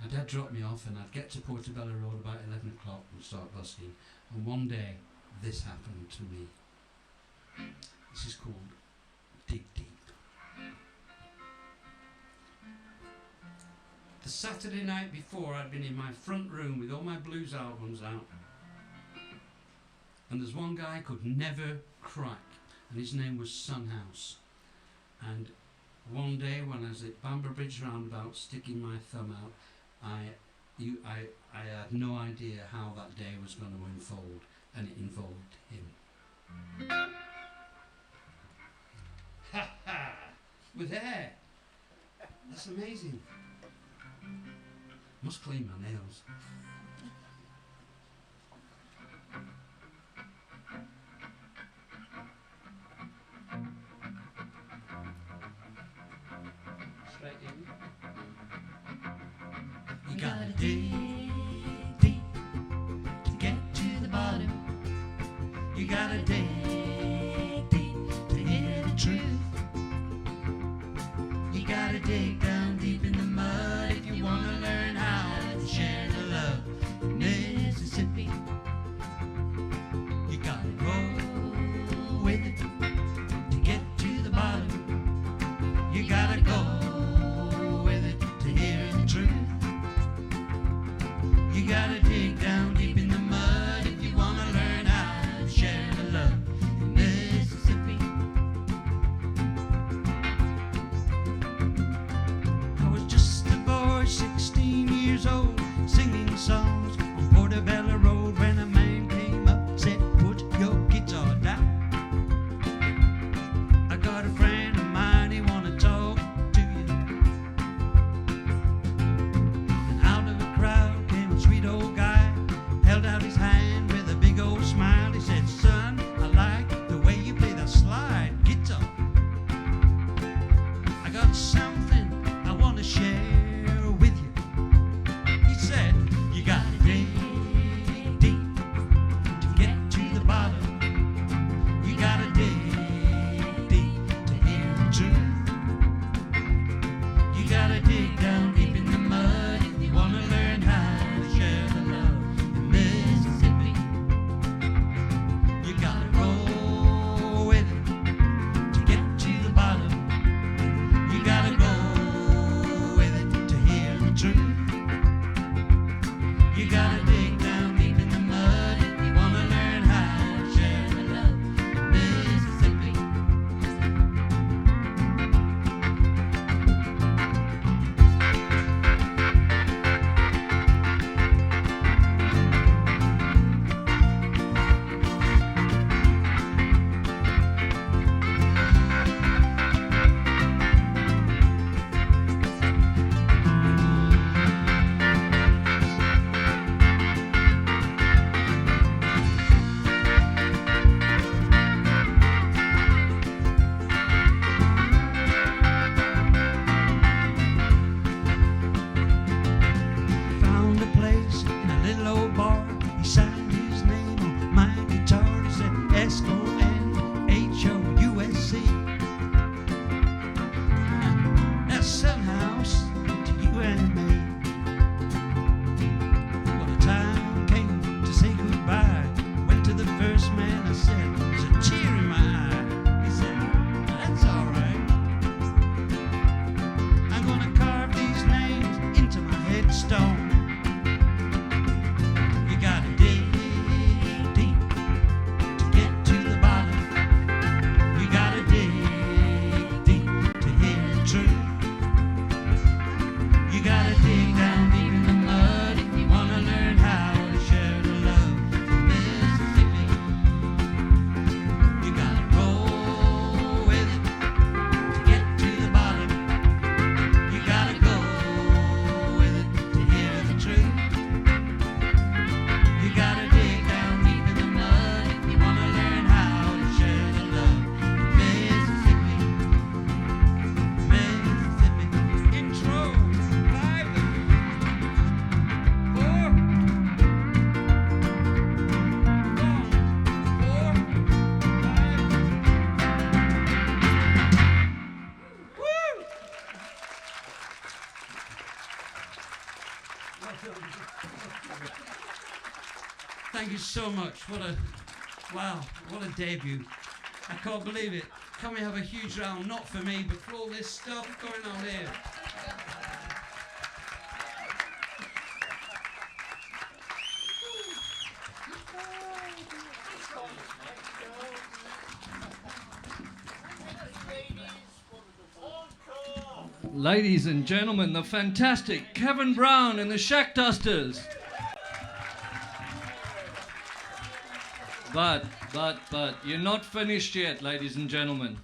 My dad dropped me off, and I'd get to Portobello Road about 11 o'clock and start busking. And one day, this happened to me. This is called Dig Deep. The Saturday night before, I'd been in my front room with all my blues albums out. And there's one guy I could never crack, and his name was Sunhouse. And one day when I was at Bamber Bridge roundabout sticking my thumb out, I had no idea how that day was going to unfold, and it involved him. Ha ha! With hair! That's amazing. Must clean my nails. Straight in. You gotta dig deep to get to the bottom. You gotta dig deep to hear the truth. You gotta dig down deep in the mud if you wanna learn how to share the love in Mississippi. You gotta roll with it to get to the bottom. You gotta go with it to hear the truth. You gotta dig down deep in the mud if you wanna learn how to share the love in Mississippi. I was just a boy, 16 years old, singing songs on Portobello Road when a man came up and said, "Put your guitar down. I got a friend of mine, he wanna talk to you." And out of the crowd came a sweet old guy, held out his hand with a big old smile. He said, "Son, I like the way you play that slide guitar. I got something I want to share with you." He said, "You gotta dig deep to get to the bottom. You gotta dig deep to hear the truth. You gotta dig down deep in the mud if you wanna learn how to share the love in Mississippi." Thank you so much. Wow, what a debut. I can't believe it. Can we have a huge round, not for me, but for all this stuff going on here? Ladies and gentlemen, the fantastic Kevin Brown and the Shackdusters. But, you're not finished yet, ladies and gentlemen.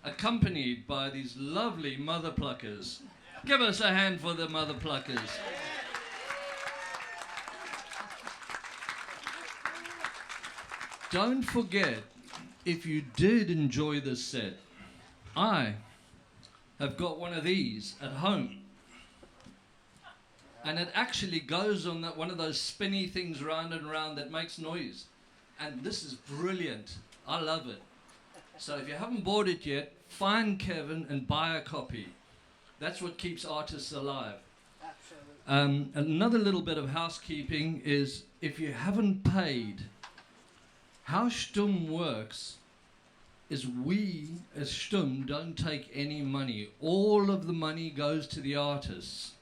Accompanied by these lovely mother pluckers. Give us a hand for the mother pluckers. Don't forget, if you did enjoy this set, I have got one of these at home. And it actually goes on that one of those spinny things round and round that makes noise. And this is brilliant. I love it. So if you haven't bought it yet, find Kevin and buy a copy. That's what keeps artists alive. Absolutely. Another little bit of housekeeping is if you haven't paid, how Schtumm works is we, as Schtumm, don't take any money. All of the money goes to the artists,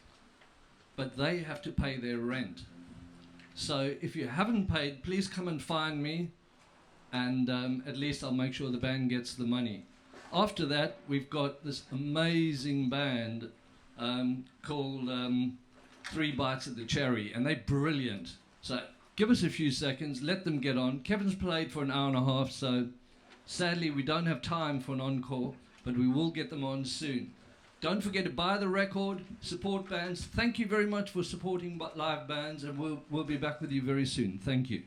but they have to pay their rent. So if you haven't paid, please come and find me, and at least I'll make sure the band gets the money. After that, we've got this amazing band called 3 Bites of the Cherry, and they're brilliant. So give us a few seconds, let them get on. Kevin's played for an hour and a half, so sadly, we don't have time for an encore, but we will get them on soon. Don't forget to buy the record, support bands. Thank you very much for supporting live bands, and we'll be back with you very soon. Thank you.